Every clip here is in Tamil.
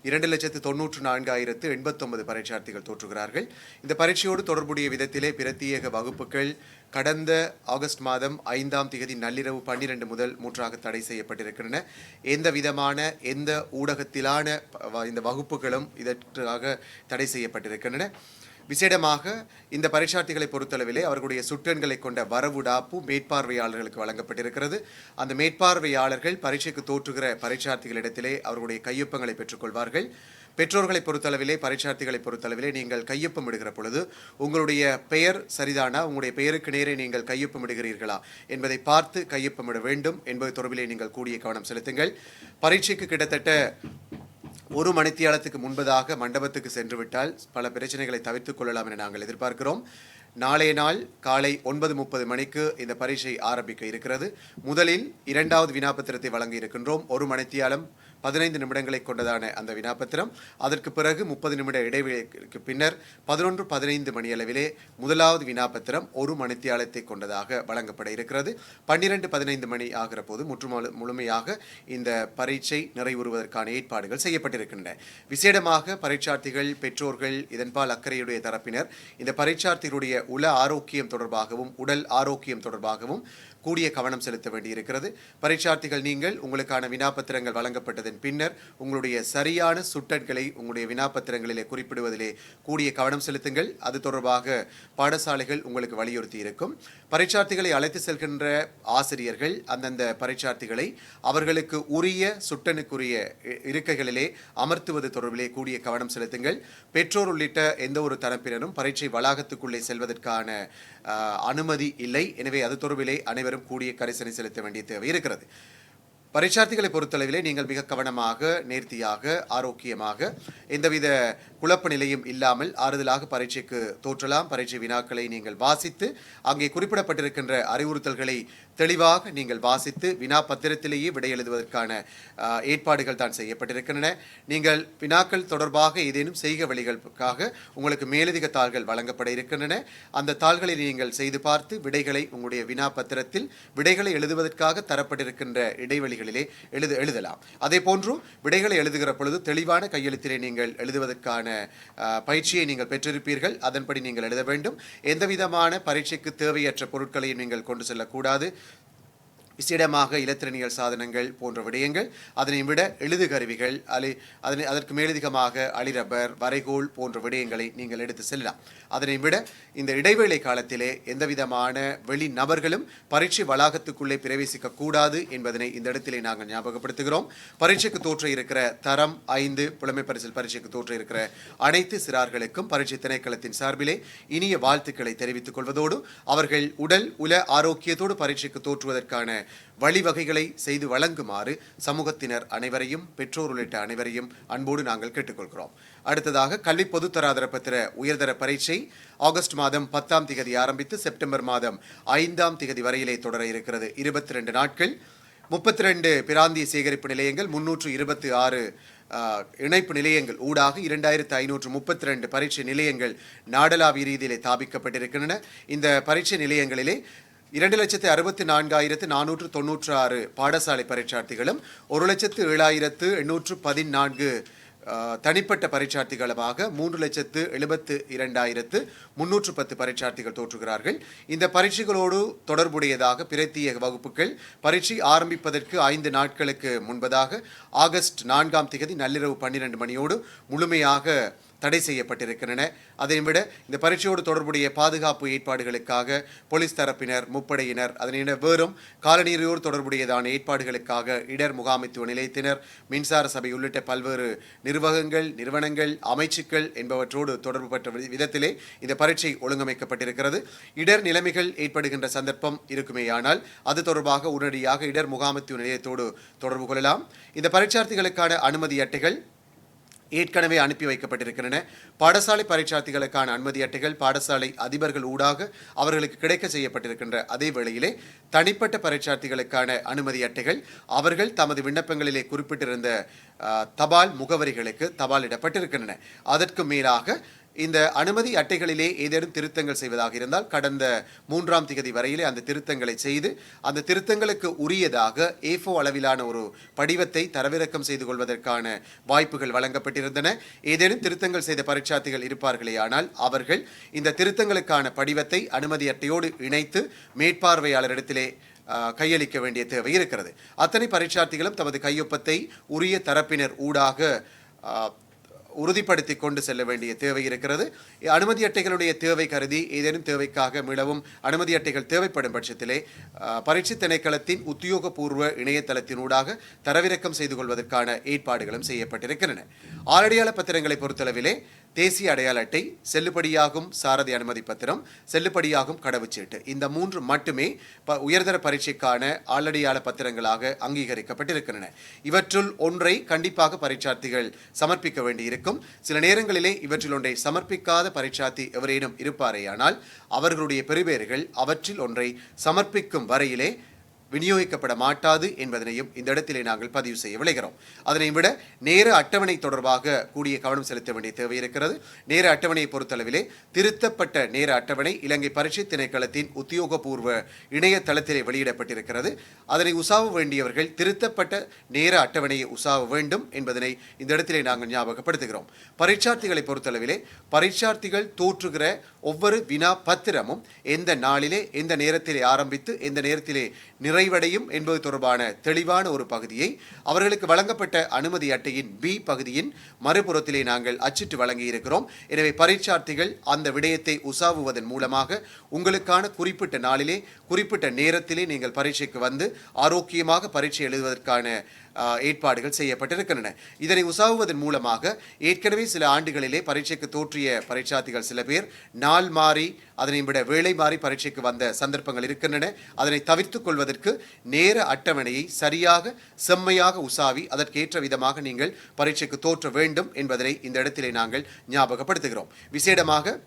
2,94,089 பரீட்சார்த்திகள் தோற்றுகிறார்கள். இந்த பரீட்சையோடு தொடர்புடைய விதத்திலே பிரத்யேக வகுப்புகள் கடந்த ஆகஸ்ட் மாதம் 5ஆம் தேதி நள்ளிரவு 12 முதல் முற்றாக தடை செய்யப்பட்டிருக்கின்றன. எந்த விதமான எந்த ஊடகத்திலான இந்த வகுப்புகளும் இதற்காக தடை செய்யப்பட்டிருக்கின்றன. விசேடமாக இந்த பரீட்சார்த்திகளை பொறுத்தளவிலே அவர்களுடைய சுற்றெண்களை கொண்ட வரவுடாப்பு மேற்பார்வையாளர்களுக்கு வழங்கப்பட்டிருக்கிறது. அந்த மேற்பார்வையாளர்கள் பரீட்சைக்கு தோற்றுகிற பரீட்சார்த்திகளிடத்திலே அவர்களுடைய கையொப்பங்களை பெற்றுக்கொள்வார்கள். பெற்றோர்களை பொறுத்தளவிலே பரீட்சார்த்திகளை பொறுத்தளவிலே நீங்கள் கையொப்பம் இடுகிற பொழுது உங்களுடைய பெயர் சரிதானா, உங்களுடைய பெயருக்கு நேரே நீங்கள் கையொப்பம் இடுகிறீர்களா என்பதை பார்த்து கையொப்பமிட வேண்டும் என்பது தொடர்பிலே நீங்கள் கூடிய கவனம் செலுத்துங்கள். பரீட்சைக்கு கிட்டத்தட்ட ஒரு மணித்தியாலத்துக்கு முன்பதாக மண்டபத்துக்கு சென்றுவிட்டால் பல பிரச்சனைகளை தவிர்த்துக் கொள்ளலாம் என நாங்கள் எதிர்பார்க்கிறோம். நாளைய நாள் காலை 9:30 மணிக்கு இந்த பரீட்சை ஆரம்பிக்க இருக்கிறது. முதலில் 2வது வினாப்பத்திரத்தை வழங்க இருக்கின்றோம். ஒரு மணித்தியாலம் 15 நிமிடங்களை கொண்டதான அந்த வினாப்பத்திரம். அதற்கு பிறகு 30 நிமிட இடைவெளிக்கு பின்னர் 11:15 மணியளவிலே முதலாவது வினாப்பத்திரம் ஒரு மணித்தியாலத்தை கொண்டதாக வழங்கப்பட இருக்கிறது. 12:15 மணி ஆகிற போது முழுமையாக இந்த பரீட்சை நிறைவுறுவதற்கான ஏற்பாடுகள் செய்யப்பட்டிருக்கின்றன. விசேடமாக பரீட்சார்த்திகள், பெற்றோர்கள், இதன்பால் அக்கறையுடைய தரப்பினர் இந்த பரீட்சார்த்திகளுடைய உள ஆரோக்கியம் தொடர்பாகவும் உடல் ஆரோக்கியம் தொடர்பாகவும் கூடிய கவனம் செலுத்த வேண்டியிருக்கிறது. பரீட்சார்த்திகள் நீங்கள் உங்களுக்கான வினாப்பத்திரங்கள் வழங்கப்பட்டதன் பின்னர் உங்களுடைய சரியான சுட்டெண்களை உங்களுடைய வினாப்பத்திரங்களிலே குறிப்பிடுவதிலே கூடிய கவனம் செலுத்துங்கள். அது தொடர்பாக பாடசாலைகள் உங்களுக்கு வலியுறுத்தி இருக்கும். பரீட்சார்த்திகளை அழைத்து செல்கின்ற ஆசிரியர்கள் அந்தந்த பரீட்சார்த்திகளை அவர்களுக்கு உரிய சுட்டனுக்குரிய இருக்கைகளிலே அமர்த்துவது தொடர்பிலே கூடிய கவனம் செலுத்துங்கள். பெற்றோர் உள்ளிட்ட எந்த ஒரு தரப்பினரும் பரீட்சை வளாகத்துக்குள்ளே செல்வதற்கான அனுமதி இல்லை. எனவே அது தொடர்பிலே அனைவரும் கூடிய கரிசனை செலுத்த வேண்டிய தேவை இருக்கிறது. பரீட்சார்த்திகளை பொறுத்தளவிலே நீங்கள் மிக கவனமாக, நேர்த்தியாக, ஆரோக்கியமாக, எந்தவித குழப்ப நிலையும் இல்லாமல் ஆறுதலாக பரீட்சைக்கு தோற்றலாம். பரீட்சை வினாக்களை நீங்கள் வாசித்து அங்கே குறிப்பிடப்பட்டிருக்கின்ற அறிவுறுத்தல்களை தெளிவாக நீங்கள் வாசித்து வினா பத்திரத்திலேயே விடை எழுதுவதற்கான ஏற்பாடுகள் தான் செய்யப்பட்டிருக்கின்றன. நீங்கள் வினாக்கள் தொடர்பாக ஏதேனும் செய்க வழிகளுக்காக உங்களுக்கு மேலதிக தாள்கள் வழங்கப்பட இருக்கின்றன. அந்த தாள்களை நீங்கள் செய்து பார்த்து விடைகளை உங்களுடைய வினா பத்திரத்தில் விடைகளை எழுதுவதற்காக தரப்பட்டிருக்கின்ற இடைவெளிகளிலே எழுதலாம். அதே போன்று விடைகளை எழுதுகிற பொழுது தெளிவான கையெழுத்திலே நீங்கள் எழுதுவதற்கான பயிற்சியை நீங்கள் பெற்றிருப்பீர்கள். அதன்படி நீங்கள் எழுத வேண்டும். எந்தவிதமான பரீட்சைக்கு தேவையற்ற பொருட்களையும் நீங்கள் கொண்டு செல்லக்கூடாது. விசேடமாக இலத்திரனியல் சாதனங்கள் போன்ற விடயங்கள், அதனை விட எழுது கருவிகள், அதற்கு மேலதிகமாக அலிரப்பர், வரைகோல் போன்ற விடயங்களை நீங்கள் எடுத்து செல்லலாம். அதனை விட இந்த இடைவேளை காலத்திலே எந்தவிதமான வெளி நபர்களும் பரீட்சை வளாகத்துக்குள்ளே பிரவேசிக்க கூடாது என்பதனை இந்த இடத்திலே நாங்கள் ஞாபகப்படுத்துகிறோம். பரீட்சைக்கு தோற்ற இருக்கிற தரம் 5 புலமை பரிசில் பரீட்சைக்கு தோற்ற இருக்கிற அனைத்து சிறார்களுக்கும் பரீட்சை திணைக்களத்தின் சார்பிலே இனிய வாழ்த்துக்களை தெரிவித்துக் கொள்வதோடு அவர்கள் உடல் உல ஆரோக்கியத்தோடு பரீட்சைக்கு தோற்றுவதற்கான வழிவகைகளை செய்து வழங்குமாறு சமூகத்தினர் அனைவரையும், பெற்றோர் உள்ளிட்ட அனைவரையும் அன்போடு நாங்கள் கேட்டுக்கொள்கிறோம். அடுத்ததாக கல்வி பொதுத்தராதர பத்திர உயர்தர பரீட்சை ஆகஸ்ட் மாதம் 10ஆம் தேதி ஆரம்பித்து செப்டம்பர் மாதம் 5ஆம் தேதி வரையிலே தொடர இருக்கிறது. 22 நாட்கள், 32 பிராந்திய சேகரிப்பு நிலையங்கள், 326 இணைப்பு நிலையங்கள் ஊடாக 2532 பரீட்சை நிலையங்கள் நாடளாவிய ரீதியிலே ஸ்தாபிக்கப்பட்டிருக்கின்றன. இந்த பரீட்சை நிலையங்களிலே 2,64,496 பாடசாலை பரீட்சார்த்திகளும் 1,07,814 தனிப்பட்ட பரீட்சார்த்திகளுமாக 3,72,310 பரீட்சார்த்திகள் தோற்றுகிறார்கள். இந்த பரீட்சைகளோடு தொடர்புடையதாக பிரத்யேக வகுப்புகள் பரீட்சை ஆரம்பிப்பதற்கு 5 நாட்களுக்கு முன்பதாக ஆகஸ்ட் 4ஆம் தேதி நள்ளிரவு 12 மணியோடு முழுமையாக தடை செய்யப்பட்டிருக்கின்றன. அதனை விட இந்த பரீட்சையோடு தொடர்புடைய பாதுகாப்பு ஏற்பாடுகளுக்காக போலீஸ் தரப்பினர், முப்படையினர், அதனை வேறும் காலநீரோடு தொடர்புடையதான ஏற்பாடுகளுக்காக இடர் முகாமைத்துவ நிலையத்தினர், மின்சார சபை உள்ளிட்ட பல்வேறு நிறுவனங்கள், அமைச்சுக்கள் என்பவற்றோடு தொடர்பு பெற்ற விதத்திலே இந்த பரீட்சை ஒழுங்கமைக்கப்பட்டிருக்கிறது. இடர் நிலைமைகள் ஏற்படுகின்ற சந்தர்ப்பம் இருக்குமேயானால் அது தொடர்பாக உடனடியாக இடர் முகாமைத்துவ நிலையத்தோடு தொடர்பு கொள்ளலாம். இந்த பரீட்சார்த்திகளுக்கான அனுமதி அட்டைகள் ஏற்கனவே அனுப்பி வைக்கப்பட்டிருக்கின்றன. பாடசாலை பரீட்சார்த்திகளுக்கான அனுமதி அட்டைகள் பாடசாலை அதிபர்கள் ஊடாக அவர்களுக்கு கிடைக்க செய்யப்பட்டிருக்கின்ற அதே வேளையிலே தனிப்பட்ட பரீட்சார்த்திகளுக்கான அனுமதி அட்டைகள் அவர்கள் தமது விண்ணப்பங்களிலே குறிப்பிட்டிருந்த தபால் முகவரிகளுக்கு தபாலிடப்பட்டிருக்கின்றன. அதற்கு மேலாக இந்த அனுமதி அட்டைகளிலே ஏதேனும் திருத்தங்கள் செய்வதாக இருந்தால் கடந்த 3ஆம் திகதி வரையிலே அந்த திருத்தங்களை செய்து அந்த திருத்தங்களுக்கு உரியதாக A4 அளவிலான ஒரு படிவத்தை தரவிறக்கம் செய்து கொள்வதற்கான வாய்ப்புகள் வழங்கப்பட்டிருந்தன. ஏதேனும் திருத்தங்கள் செய்த பரீட்சார்த்திகள் இருப்பார்களேயானால் அவர்கள் இந்த திருத்தங்களுக்கான படிவத்தை அனுமதி அட்டையோடு இணைத்து மேற்பார்வையாளரிடத்திலே கையளிக்க வேண்டிய தேவை இருக்கிறது. அத்தனை பரீட்சார்த்திகளும் தமது கையொப்பத்தை உரிய தரப்பினர் ஊடாக உறுதிப்படுத்தி கொண்டு செல்ல வேண்டிய தேவை இருக்கிறது. அனுமதி அட்டைகளுடைய தேவை கருதி ஏதேனும் தேவைக்காக மீளவும் அனுமதி அட்டைகள் தேவைப்படும் பட்சத்திலே பரீட்சை திணைக்களத்தின் உத்தியோகபூர்வ இணையதளத்தினூடாக தரவிறக்கம் செய்து கொள்வதற்கான ஏற்பாடுகளும் செய்யப்பட்டிருக்கின்றன. ஆளடையாள பத்திரங்களை பொறுத்தளவிலே தேசிய அடையாள அட்டை, செல்லுபடியாகும் சாரதி அனுமதி பத்திரம், செல்லுபடியாகும் கடவுச்சீட்டு, இந்த 3 மட்டுமே உயர்தர பரீட்சைக்கான ஆளடையாள பத்திரங்களாக அங்கீகரிக்கப்பட்டிருக்கின்றன. இவற்றுள் ஒன்றை கண்டிப்பாக பரீட்சார்த்திகள் சமர்ப்பிக்க வேண்டியிருக்கும். சில நேரங்களிலே இவற்றில் ஒன்றை சமர்ப்பிக்காத பரீட்சார்த்தி எவரேனும் இருப்பாரேயானால் அவர்களுடைய பெறுபேறுகள் அவற்றில் ஒன்றை சமர்ப்பிக்கும் வரையிலே விநியோகிக்கப்பட மாட்டாது என்பதனையும் இந்த இடத்திலே நாங்கள் பதிவு செய்ய விளைகிறோம். அதனை விட நேர அட்டவணை தொடர்பாக கூடிய கவனம் செலுத்த வேண்டிய தேவை இருக்கிறது. நேர அட்டவணையை பொறுத்தளவிலே திருத்தப்பட்ட நேர அட்டவணை இலங்கை பரீட்சை திணைக்களத்தின் உத்தியோகபூர்வ இணையதளத்திலே வெளியிடப்பட்டிருக்கிறது. அதனை உசாவ வேண்டியவர்கள் திருத்தப்பட்ட நேர அட்டவணையை உசாவ வேண்டும் என்பதனை இந்த இடத்திலே நாங்கள் ஞாபகப்படுத்துகிறோம். பரீட்சார்த்திகளை பொறுத்தளவிலே பரீட்சார்த்திகள் தோற்றுகிற ஒவ்வொரு வினா பத்திரமும் எந்த நாளிலே எந்த நேரத்திலே ஆரம்பித்து எந்த நேரத்திலே நிறைவடையும் என்பது தொடர்பான தெளிவான ஒரு பகுதியை அவர்களுக்கு வழங்கப்பட்ட அனுமதி அட்டையின் B பகுதியின் மறுபுறத்திலே நாங்கள் அச்சிட்டு வழங்கியிருக்கிறோம். எனவே பரீட்சார்த்திகள் அந்த விடயத்தை உசாவுவதன் மூலமாக உங்களுக்கான குறிப்பிட்ட நாளிலே குறிப்பிட்ட நேரத்திலே நீங்கள் பரீட்சைக்கு வந்து ஆரோக்கியமாக பரீட்சை எழுதுவதற்கான ஏற்பாடுகள் செய்யப்பட்டிருக்கின்றன. இதனை உசாவுவதன் மூலமாக ஏற்கனவே சில ஆண்டுகளிலே பரீட்சைக்கு தோற்றிய பரீட்சார்த்திகள் சில பேர் நாள் மாறி அதனை விட வேலை மாறி பரீட்சைக்கு வந்த சந்தர்ப்பங்கள் இருக்கின்றன. அதனை தவிர்த்து கொள்வதற்கு நேர அட்டவணையை சரியாக செம்மையாக உசாவி அதற்கேற்ற விதமாக நீங்கள் பரீட்சைக்கு தோற்ற வேண்டும் என்பதனை இந்த இடத்திலே நாங்கள் ஞாபகப்படுத்துகிறோம். விசேடமாக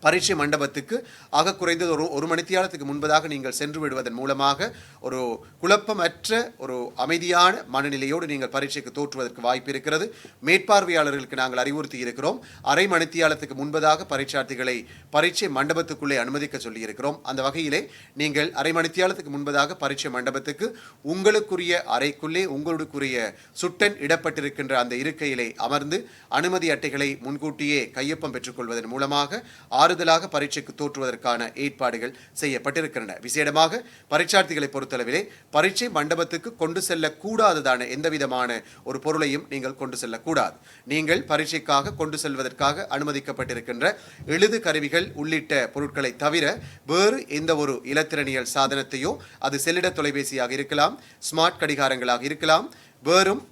பரீட்சை மண்டபத்துக்கு ஆக குறைந்தது ஒரு மணித்தியாலத்துக்கு முன்பதாக நீங்கள் சென்று விடுவதன் மூலமாக ஒரு குழப்பமற்ற ஒரு அமைதியான மனநிலையோடு நீங்கள் பரீட்சைக்கு தோற்றுவதற்கு வாய்ப்பு இருக்கிறது. மேற்பார்வையாளர்களுக்கு நாங்கள் அறிவுறுத்தி இருக்கிறோம். அரை மணித்தியாலத்துக்கு முன்பதாக பரீட்சார்த்திகளை பரீட்சை மண்டபத்துக்குள்ளே அனுமதிக்க சொல்லியிருக்கிறோம். அந்த வகையிலே நீங்கள் அரை மணித்தியாலத்துக்கு முன்பதாக பரீட்சை மண்டபத்துக்கு உங்களுக்குரிய அறைக்குள்ளே உங்களுக்குரிய சுட்டன் இடப்பட்டிருக்கின்ற அந்த இருக்கையிலே அமர்ந்து அனுமதி அட்டைகளை முன்கூட்டியே கையொப்பம் பெற்றுக்கொள்வதன் மூலமாக ஆறுதலாக பரீட்சைக்கு தோற்றுவதற்கான ஏற்பாடுகள் செய்யப்பட்டிருக்கின்றன. விசேடமாக பரீட்சார்த்திகளை பொறுத்தளவிலே பரீட்சை மண்டபத்துக்கு கொண்டு செல்லக்கூடாததான எந்தவிதமான ஒரு பொருளையும் நீங்கள் கொண்டு செல்லக்கூடாது. நீங்கள் பரீட்சைக்காக கொண்டு செல்வதற்காக அனுமதிக்கப்பட்டிருக்கின்ற எழுது கருவிகள் உள்ளிட்ட பொருட்களை தவிர வேறு எந்த ஒரு இலத்திரனியல் சாதனத்தையோ அது செல்லிட தொலைபேசியாக இருக்கலாம், ஸ்மார்ட் கடிகாரங்களாக இருக்கலாம், வேறும்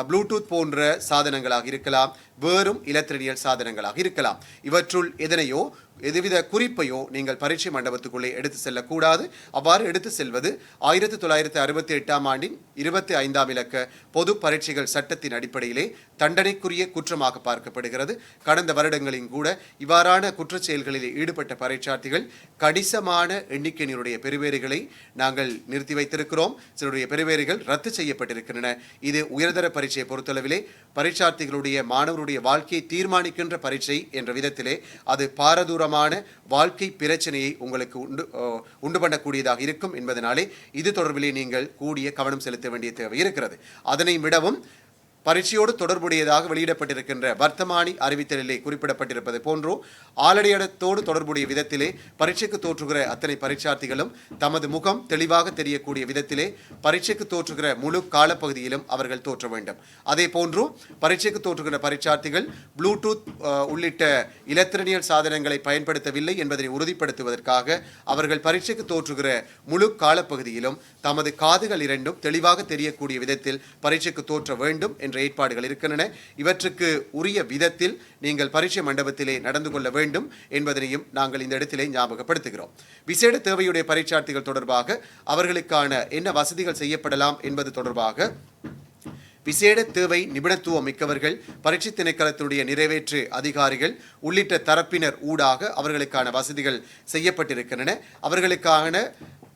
ப்ளூடூத் போன்ற சாதனங்களாக இருக்கலாம், வேறும் இலத்திரனியல் சாதனங்களாக இருக்கலாம். இவற்றுள் எதனையோ எதுவித குறிப்பையோ நீங்கள் பரீட்சை மண்டபத்துக்குள்ளே எடுத்து செல்லக்கூடாது. அவ்வாறு எடுத்து செல்வது 1968ஆம் ஆண்டின் 25ஆம் இலக்க பொது பரீட்சைகள் சட்டத்தின் அடிப்படையிலே தண்டனைக்குரிய குற்றமாக பார்க்கப்படுகிறது. கடந்த வருடங்களில் கூட இவ்வாறான குற்றச் செயல்களில் ஈடுபட்ட பரீட்சார்த்திகள் கணிசமான எண்ணிக்கையினுடைய பெறுபேறுகளை நாங்கள் நிறுத்தி வைத்திருக்கிறோம். சிலருடைய பெறுபேறுகள் ரத்து செய்யப்பட்டிருக்கின்றன. இது உயர்தர பரீட்சையை பொறுத்தளவிலே பரீட்சார்த்திகளுடைய மாணவருடைய வாழ்க்கையை தீர்மானிக்கின்ற பரீட்சை என்ற விதத்திலே அது பாரதூரமான வாழ்க்கை பிரச்சனையை உங்களுக்கு உண்டு பண்ணக்கூடியதாக இருக்கும் என்பதனாலே இது தொடர்பிலே நீங்கள் கூடிய கவனம் செலுத்த வேண்டிய தேவை இருக்கிறது. அதனை விடவும் பரீட்சையோடு தொடர்புடையதாக வெளியிடப்பட்டிருக்கின்ற வர்த்தமானி அறிவித்தலிலே குறிப்பிடப்பட்டிருப்பது போன்றோ ஆளடையாளத்தோடு தொடர்புடைய விதத்திலே பரீட்சைக்கு தோற்றுகிற அத்தனை பரீட்சார்த்திகளும் தமது முகம் தெளிவாக தெரியக்கூடிய விதத்திலே பரீட்சைக்கு தோற்றுகிற முழு காலப்பகுதியிலும் அவர்கள் தோற்ற வேண்டும். அதே போன்று பரீட்சைக்கு தோற்றுகிற பரீட்சார்த்திகள் ப்ளூடூத் உள்ளிட்ட இலத்திரனியல் சாதனங்களை பயன்படுத்தவில்லை என்பதை உறுதிப்படுத்துவதற்காக அவர்கள் பரீட்சைக்கு தோற்றுகிற முழு காலப்பகுதியிலும் தமது காதுகள் இரண்டும் தெளிவாக தெரியக்கூடிய விதத்தில் பரீட்சைக்கு தோற்ற வேண்டும் என்ற ஏற்பாடுகள் இருக்கின்றன. இவற்றுக்கு உரிய விதத்தில் நீங்கள் பரீட்சை மண்டபத்திலே நடந்து கொள்ள வேண்டும் என்பதனையும் நாங்கள் இந்த இடத்திலே ஞாபகப்படுத்துகிறோம். விசேட தேவையுடைய பரீட்சார்த்திகள் தொடர்பாக அவர்களுக்கான என்ன வசதிகள் செய்யப்படலாம் என்பது தொடர்பாக விசேட தேவை நிபுணத்துவம் மிக்கவர்கள் பரீட்சை திணைக்களத்தினுடைய நிறைவேற்று அதிகாரிகள் உள்ளிட்ட தரப்பினர் ஊடாக அவர்களுக்கான வசதிகள் செய்யப்பட்டிருக்கின்றன. அவர்களுக்கான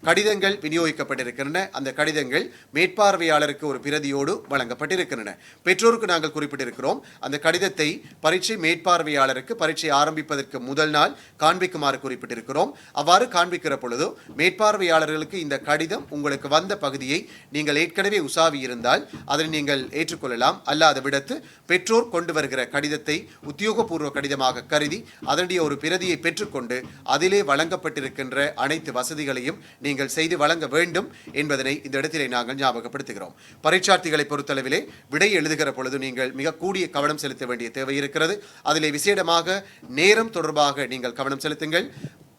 கடிதங்கள் விநியோகிக்கப்பட்டிருக்கின்றன. அந்த கடிதங்கள் மேற்பார்வையாளருக்கு ஒரு பிரதியோடு வழங்கப்பட்டிருக்கின்றன. பெற்றோருக்கு நாங்கள் குறிப்பிட்டிருக்கிறோம், அந்த கடிதத்தை பரீட்சை மேற்பார்வையாளருக்கு பரீட்சை ஆரம்பிப்பதற்கு முதல் நாள் காண்பிக்குமாறு குறிப்பிட்டிருக்கிறோம். அவ்வாறு காண்பிக்கிற பொழுது மேற்பார்வையாளர்களுக்கு இந்த கடிதம் உங்களுக்கு வந்த பகுதியை நீங்கள் ஏற்கனவே உசாவி இருந்தால் அதனை நீங்கள் ஏற்றுக்கொள்ளலாம். அல்லாத விடத்து பெற்றோர் கொண்டு வருகிற கடிதத்தை உத்தியோகபூர்வ கடிதமாக கருதி அதனுடைய ஒரு பிரதியை பெற்றுக்கொண்டு அதிலே வழங்கப்பட்டிருக்கின்ற அனைத்து வசதிகளையும் நீங்கள் செய்து வழங்க வேண்டும் என்பதனை இந்த இடத்திலே நாங்கள் ஞாபகப்படுத்துகிறோம். பரீட்சார்த்திகளை பொறுத்தளவிலே விடை எழுதுகிற பொழுது நீங்கள் மிக கூடிய கவனம் செலுத்த வேண்டிய தேவை இருக்கிறது. அதிலே விசேடமாக நேரம் தொடர்பாக நீங்கள் கவனம் செலுத்துங்கள்.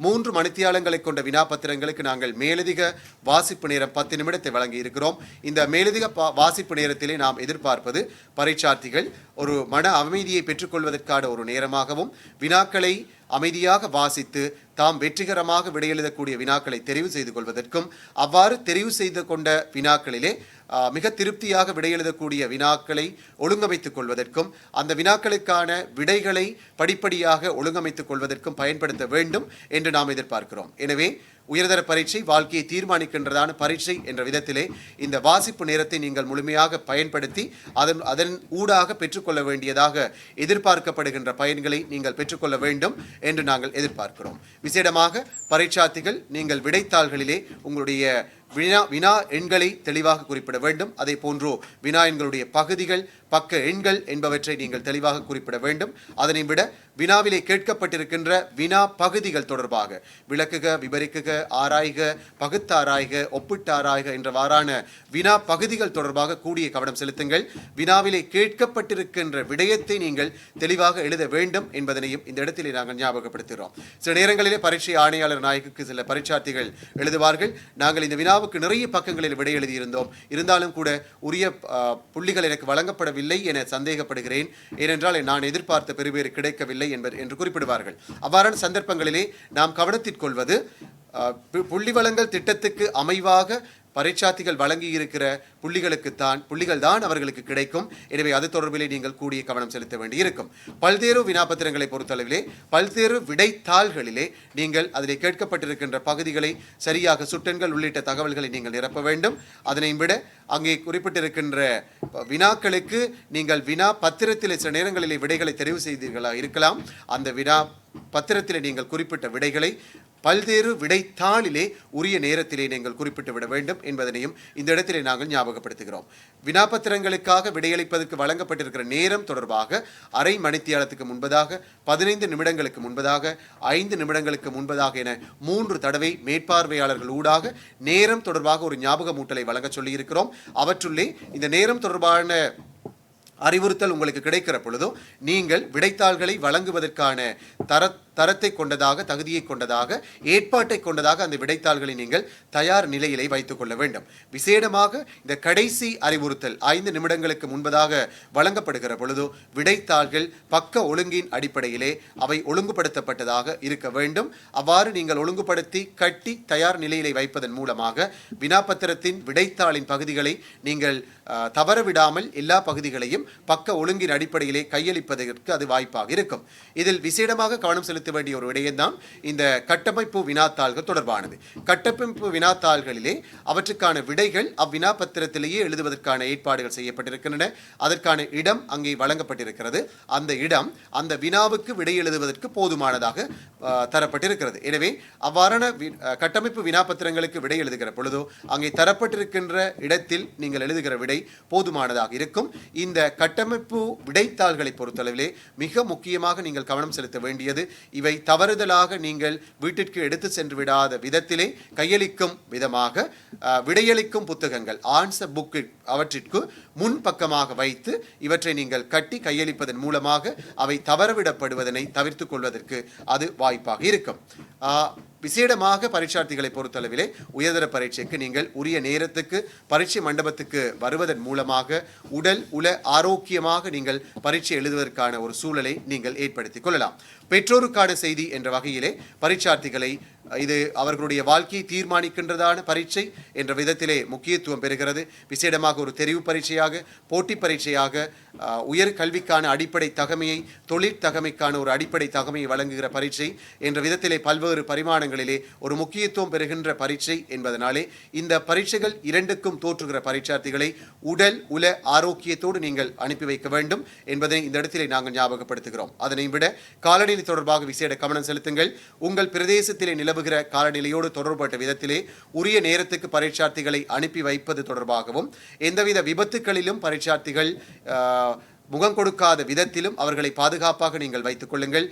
3 மணித்தியாலங்களை கொண்ட வினாப்பத்திரங்களுக்கு நாங்கள் மேலதிக வாசிப்பு நேரம் 10 நிமிடத்தை வழங்கி இருக்கிறோம். இந்த மேலதிக வாசிப்பு நேரத்திலே நாம் எதிர்பார்ப்பது பரீட்சார்த்திகள் ஒரு மன அமைதியை பெற்றுக்கொள்வதற்கான ஒரு நேரமாகவும் வினாக்களை அமைதியாக வாசித்து தாம் வெற்றிகரமாக விடையெழுதக்கூடிய வினாக்களை தெரிவு செய்து கொள்வதற்கும், அவ்வாறு தெரிவு செய்து கொண்ட வினாக்களிலே மிக திருப்தியாக விடையெழுதக்கூடிய வினாக்களை ஒழுங்கமைத்துக் கொள்வதற்கும், அந்த வினாக்களுக்கான விடைகளை படிப்படியாக ஒழுங்கமைத்துக் கொள்வதற்கும் பயன்படுத்த வேண்டும் என்று நாம் எதிர்பார்க்கிறோம். எனவே உயர்தர பரீட்சை வாழ்க்கையை தீர்மானிக்கின்றதான பரீட்சை என்ற விதத்திலே இந்த வாசிப்பு நேரத்தை நீங்கள் முழுமையாக பயன்படுத்தி அதன் ஊடாக பெற்றுக்கொள்ள வேண்டியதாக எதிர்பார்க்கப்படுகின்ற பயன்களை நீங்கள் பெற்றுக்கொள்ள வேண்டும் என்று நாங்கள் எதிர்பார்க்கிறோம். விசேடமாக பரீட்சார்த்திகள் நீங்கள் விடைத்தாள்களிலே உங்களுடைய வினா எண்களை தெளிவாக குறிப்பிட வேண்டும். அதே போன்றோ வினா எண்களுடைய பகுதிகள், பக்க எண்கள் என்பவற்றை நீங்கள் தெளிவாக குறிப்பிட வேண்டும். அதனை விட வினாவிலே கேட்கப்பட்டிருக்கின்ற வினா பகுதிகள் தொடர்பாக விளக்குக, விவரிக்குக, ஆராய்க, பகுத்தாராய்க, ஒப்பிட்டாராய்க என்றவாறான வினா பகுதிகள் தொடர்பாக கூடிய கவனம் செலுத்துங்கள். வினாவிலே கேட்கப்பட்டிருக்கின்ற விடயத்தை நீங்கள் தெளிவாக எழுத வேண்டும் என்பதனையும் இந்த இடத்திலே நாங்கள் ஞாபகப்படுத்துகிறோம். சில நேரங்களிலே பரீட்சை ஆணையாளர் நாயகுக்கு சில பரீட்சார்த்திகள் எழுதுவார்கள், நாங்கள் இந்த வினாவுக்கு நிறைய பக்கங்களில் விடை எழுதியிருந்தோம், இருந்தாலும் கூட உரிய புள்ளிகள் எனக்கு வழங்கப்படவில்லை என சந்தேகப்படுகிறேன், ஏனென்றால் நான் எதிர்பார்த்த பெறுபேறு கிடைக்கவில்லை என்று குறிப்பிடுவார்கள். அவ்வாறான சந்தர்ப்பங்களிலே நாம் கவனத்திற்கொள்வது புள்ளி வழங்கல் திட்டத்துக்கு அமைவாக பரீட்சார்த்திகள் வழங்கி இருக்கிற புள்ளிகள் தான் அவர்களுக்கு கிடைக்கும். எனவே அது தொடர்பிலே நீங்கள் கூடிய கவனம் செலுத்த வேண்டியிருக்கும். பல்வேறு வினாப்பத்திரங்களை பொறுத்தளவிலே பல்வேறு விடைத்தாள்களிலே நீங்கள் அதிலே கேட்கப்பட்டிருக்கின்ற பகுதிகளை சரியாக சுட்டெண்கள் உள்ளிட்ட தகவல்களை நீங்கள் நிரப்ப வேண்டும். அதனை விட அங்கே குறிப்பிட்டிருக்கின்ற வினாக்களுக்கு நீங்கள் வினா பத்திரத்திலே சில நேரங்களிலே விடைகளை தெரிவு செய்தீர்களாக இருக்கலாம். அந்த வினா பத்திரத்திலே நீங்கள் குறிப்பிட்ட விடைகளை பல்வேறு விடைத்தாளிலே உரிய நேரத்திலே நீங்கள் குறிப்பிட்டு விட வேண்டும் என்பதனையும் இந்த இடத்திலே நாங்கள் ஞாபகப்படுத்துகிறோம். வினாப்பத்திரங்களுக்காக விடையளிப்பதற்கு வழங்கப்பட்டிருக்கிற நேரம் தொடர்பாக அரை மணித்தியாலத்துக்கு முன்பதாக, 15 நிமிடங்களுக்கு முன்பதாக, 5 நிமிடங்களுக்கு முன்பதாக என 3 தடவை மேற்பார்வையாளர்கள் ஊடாக நேரம் தொடர்பாக ஒரு ஞாபகமூட்டலை வழங்க சொல்லியிருக்கிறோம். அவற்றுள்ளே இந்த நேரம் தொடர்பான அறிவுறுத்தல் உங்களுக்கு கிடைக்கிற பொழுதும் நீங்கள் விடைத்தாள்களை வழங்குவதற்கான தரத்தை கொண்டதாக, தகுதியை கொண்டதாக, ஏற்பாட்டை கொண்டதாக அந்த விடைத்தாள்களை நீங்கள் தயார் நிலையிலே வைத்துக் கொள்ள வேண்டும். விசேடமாக இந்த கடைசி அறிவுறுத்தல் 5 நிமிடங்களுக்கு முன்பதாக வழங்கப்படுகிற பொழுது விடைத்தாள்கள் பக்க ஒழுங்கின் அடிப்படையிலே அவை ஒழுங்குபடுத்தப்பட்டதாக இருக்க வேண்டும். அவ்வாறு நீங்கள் ஒழுங்குபடுத்தி கட்டி தயார் நிலையிலே வைப்பதன் மூலமாக வினாப்பத்திரத்தின் விடைத்தாளின் பகுதிகளை நீங்கள் தவறவிடாமல் எல்லா பகுதிகளையும் பக்க ஒழுங்கின் அடிப்படையிலே கையளிப்பதற்கு அது வாய்ப்பாக இருக்கும். இதில் விசேடமாக கவனம் செலுத்த வேண்டிய ஒரு விடயம்தான் இந்த கட்டமைப்பு வினாத்தாள்கள் தொடர்பானது. கட்டமைப்பு வினாத்தாள்களிலே அவற்றுக்கான விடைகள் அவ்வினாப்பத்திரத்திலேயே எழுதுவதற்கான ஏற்பாடுகள் செய்யப்பட்டிருக்கின்றன. அதற்கான இடம் அங்கே வழங்கப்பட்டிருக்கிறது. அந்த இடம் அந்த வினாவுக்கு விடை எழுதுவதற்கு போதுமானதாக தரப்பட்டிருக்கிறது. எனவே அவ்வாறான கட்டமைப்பு வினாப்பத்திரங்களுக்கு விடை எழுதுகிற பொழுதோ அங்கே தரப்பட்டிருக்கின்ற இடத்தில் நீங்கள் எழுதுகிற விடை போதுமானதாக இருக்கும். இந்த கட்டமைப்பு விடைத்தாள்களை பொறுத்தளவிலே மிக முக்கியமாக நீங்கள் கவனம் செலுத்த வேண்டியது இவை தவறுதலாக நீங்கள் வீட்டிற்கு எடுத்து சென்று விடாத விதத்திலே கையளிக்கும் விதமாக விடையளிக்கும் புத்தகங்கள் ஆன்சர் புக்கு அவற்றிற்கு முன் பக்கமாக வைத்து இவற்றை நீங்கள் கட்டி கையளிப்பதன் மூலமாக அவை தவறவிடப்படுவதனை தவிர்த்துக் கொள்வதற்கு அது வாய்ப்பாக இருக்கும். விசேடமாக பரீட்சார்த்திகளை பொறுத்தளவிலே உயர்தர பரீட்சைக்கு நீங்கள் உரிய நேரத்துக்கு பரீட்சை மண்டபத்துக்கு வருவதன் மூலமாக உடல் உல ஆரோக்கியமாக நீங்கள் பரீட்சை எழுதுவதற்கான ஒரு சூழலை நீங்கள் ஏற்படுத்திக் கொள்ளலாம். பெற்றோருக்கான செய்தி என்ற வகையிலே பரீட்சார்த்திகளை இது அவர்களுடைய வாழ்க்கையை தீர்மானிக்கின்றதான பரீட்சை என்ற விதத்திலே முக்கியத்துவம் பெறுகிறது. விசேடமாக ஒரு தெரிவு பரீட்சையாக, போட்டி பரீட்சையாக, உயர் கல்விக்கான அடிப்படை தகமையை, தொழிற் தகமைக்கான ஒரு அடிப்படை தகமையை வழங்குகிற பரீட்சை என்ற விதத்திலே பல்வேறு பரிமாணங்களிலே ஒரு முக்கியத்துவம் பெறுகின்ற பரீட்சை என்பதனாலே இந்த பரீட்சைகள் இரண்டுக்கும் தோற்றுகிற பரீட்சார்த்திகளை உடல் உல ஆரோக்கியத்தோடு நீங்கள் அனுப்பி வைக்க வேண்டும் என்பதை இந்த இடத்திலே நாங்கள் ஞாபகப்படுத்துகிறோம். அதனை விட காலநிலை தொடர்பாக விசேட கவனம் செலுத்துங்கள். உங்கள் பிரதேசத்திலே நிலவுகிற காலநிலையோடு தொடர்பட்ட விதத்திலே உரிய நேரத்துக்கு பரீட்சார்த்திகளை அனுப்பி வைப்பது தொடர்பாகவும், எந்தவித விபத்துக்களிலும் பரீட்சார்த்திகள் முகம் கொடுக்காத விதத்திலும் அவர்களை பாதுகாப்பாக நீங்கள் வைத்துக் கொள்ளுங்கள்.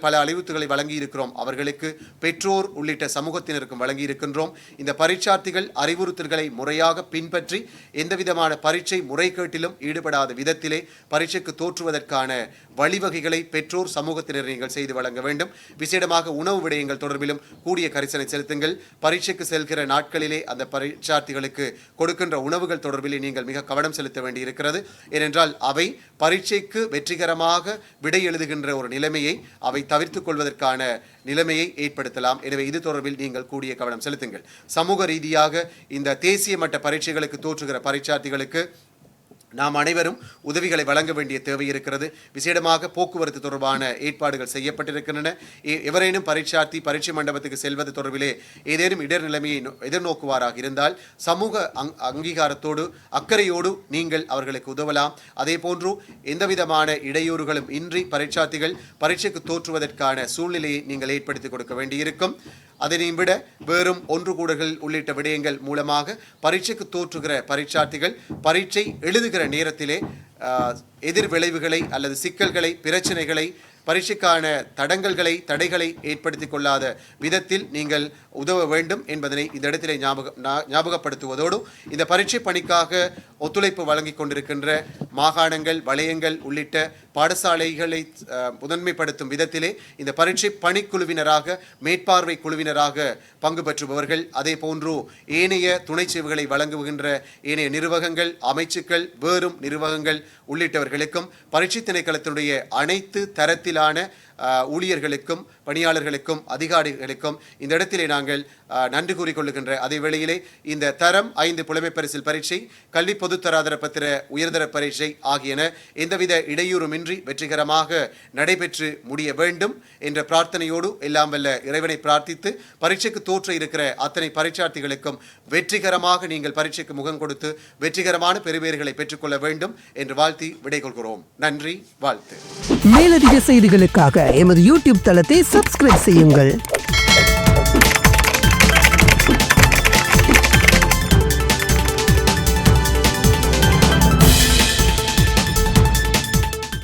பல அறிவுறுத்தல்களை வழங்கி இருக்கிறோம். அவர்களுக்கு பெற்றோர் உள்ளிட்ட சமூகத்தினருக்கும் வழங்கி இருக்கின்றோம். இந்த பரீட்சார்த்திகள் அறிவுறுத்தல்களை முறையாக பின்பற்றி எந்தவிதமான பரீட்சை முறைகேட்டிலும் ஈடுபடாத விதத்திலே பரீட்சைக்கு தோற்றுவதற்கான வழிவகைகளை பெற்றோர் சமூகத்தினர் நீங்கள் செய்து வழங்க வேண்டும். விசேடமாக உணவு விடயங்கள் தொடர்பிலும் கூடிய கரிசனை செலுத்துங்கள். பரீட்சைக்கு செல்கிற நாட்களிலே அந்த பரீட்சார்த்திகளுக்கு கொடுக்கின்ற உணவுகள் தொடர்பிலே நீங்கள் மிக கவனம் செலுத்த வேண்டி இருக்கிறது. ஏனென்றால் அவை பரீட்சைக்கு வெற்றிகரமாக விடை எழுதுகின்ற ஒரு நிலைமையை அவை தவிர்த்துக் கொள்வதற்கான நிலைமையை ஏற்படுத்தலாம். எனவே இது தொடர்பில் நீங்கள் கூடிய கவனம் செலுத்துங்கள். சமூக ரீதியாக இந்த தேசிய மட்ட பரீட்சைகளுக்கு தோற்றுகிற பரீட்சார்த்திகளுக்கு நாம் அனைவரும் உதவிகளை வழங்க வேண்டிய தேவை இருக்கிறது. விசேடமாக போக்குவரத்து தொடர்பான ஏற்பாடுகள் செய்யப்பட்டிருக்கின்றன. எவரேனும் பரீட்சார்த்தி பரீட்சை மண்டபத்துக்கு செல்வது தொடர்பிலே ஏதேனும் இடர் நிலைமையை எதிர்நோக்குவாராக இருந்தால் சமூக அங்கீகாரத்தோடு அக்கறையோடு நீங்கள் அவர்களுக்கு உதவலாம். அதே போன்று எந்தவிதமான இடையூறுகளும் இன்றி பரீட்சார்த்திகள் பரீட்சைக்கு தோற்றுவதற்கான சூழ்நிலையை நீங்கள் ஏற்படுத்தி கொடுக்க வேண்டியிருக்கும். அதனை விட வேறும் ஒன்று கூடல்கள் உள்ளிட்ட விடயங்கள் மூலமாக பரீட்சைக்கு தோற்றுகிற பரீட்சார்த்திகள் பரீட்சை எழுதுகிற நேரத்திலே எதிர் விளைவுகளை அல்லது சிக்கல்களை, பிரச்சனைகளை, பரீட்சைக்கான தடைகளை ஏற்படுத்திக் கொள்ளாத விதத்தில் நீங்கள் உதவ வேண்டும் என்பதனை இந்த இடத்திலே ஞாபகப்படுத்துவதோடு இந்த பரீட்சை பணிக்காக ஒத்துழைப்பு வழங்கி கொண்டிருக்கின்ற மாகாணங்கள், வலயங்கள் உள்ளிட்ட பாடசாலைகளை முதன்மைப்படுத்தும் விதத்திலே இந்த பரீட்சை பணிக்குழுவினராக, மேற்பார்வை குழுவினராக பங்கு பெற்றுபவர்கள், அதே போன்று ஏனைய துணை சேவைகளை வழங்குகின்ற ஏனைய நிர்வாகங்கள், அமைச்சுக்கள், வேறும் நிர்வாகங்கள் உள்ளிட்டவர்களுக்கும் பரீட்சை திணைக்களத்தினுடைய அனைத்து தரத்திலான ஊழியர்களுக்கும், பணியாளர்களுக்கும், அதிகாரிகளுக்கும் இந்த இடத்திலே நாங்கள் நன்றி கூறிக்கொள்ளுகின்ற அதே வேளையிலே இந்த தரம் 5 புலமை பரிசில் பரீட்சை, கல்வி பொதுத்தராதர பத்திர உயர்தர பரீட்சை ஆகியன எந்தவித இடையூறுமின்றி வெற்றிகரமாக நடைபெற்று முடிய வேண்டும் என்ற பிரார்த்தனையோடு எல்லாம் வல்ல இறைவனை பிரார்த்தித்து பரீட்சைக்கு தோற்ற இருக்கிற அத்தனை பரீட்சார்த்திகளுக்கும் வெற்றிகரமாக நீங்கள் பரீட்சைக்கு முகம் கொடுத்து வெற்றிகரமான பெறுபேறுகளை பெற்றுக்கொள்ள வேண்டும் என்று வாழ்த்தி விடை கொள்கிறோம். நன்றி, வாழ்த்து. மேலதிக செய்திகளுக்காக எமது யூடியூப் தளத்தை சப்ஸ்கிரைப் செய்யுங்கள்.